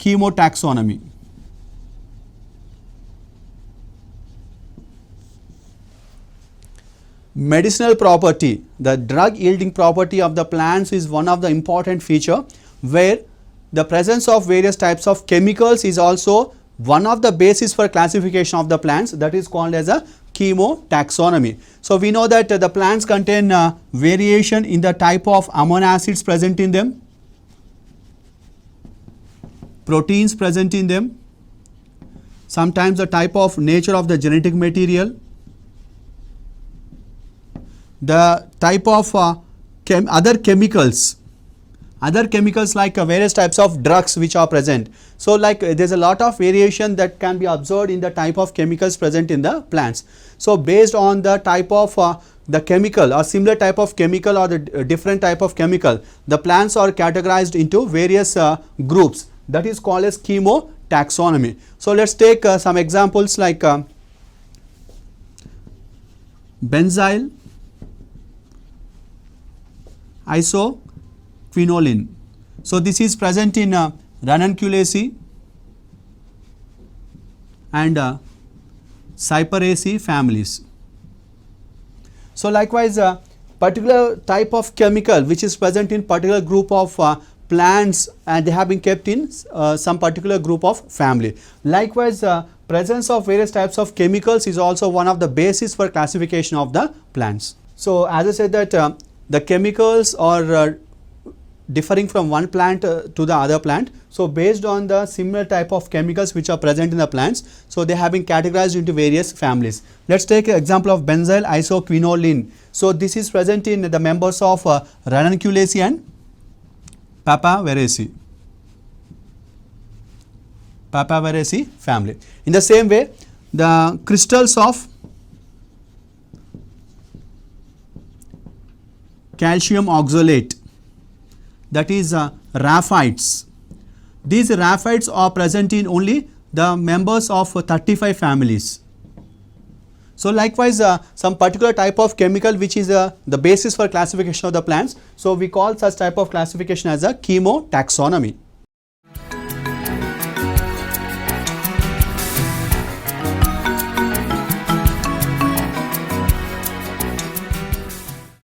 chemotaxonomy. Medicinal property, the drug yielding property of the plants is one of the important feature, where the presence of various types of chemicals is also one of the basis for classification of the plants, that is called as a chemotaxonomy. So we know that the plants contain variation in the type of amino acids present in them, proteins present in them, sometimes the type of nature of the genetic material, the type of other chemicals like various types of drugs which are present. So like there is a lot of variation that can be observed in the type of chemicals present in the plants. So based on the type of the chemical or similar type of chemical or the different type of chemical, the plants are categorized into various groups, that is called as chemotaxonomy. So let's take some examples like benzyl isoquinoline. So this is present in Ranunculaceae and Cyperaceae families. So likewise particular type of chemical which is present in particular group of plants, and they have been kept in some particular group of family. Likewise presence of various types of chemicals is also one of the basis for classification of the plants. So as I said that the chemicals are differing from one plant to the other plant. So based on the similar type of chemicals which are present in the plants, so they have been categorized into various families. Let's take an example of benzyl isoquinoline. So this is present in the members of Ranunculaceae and Papaveraceae family. In the same way, the crystals of calcium oxalate, that is raphites. These raphites are present in only the members of 35 families. So likewise some particular type of chemical which is the basis for classification of the plants. So we call such type of classification as a chemotaxonomy.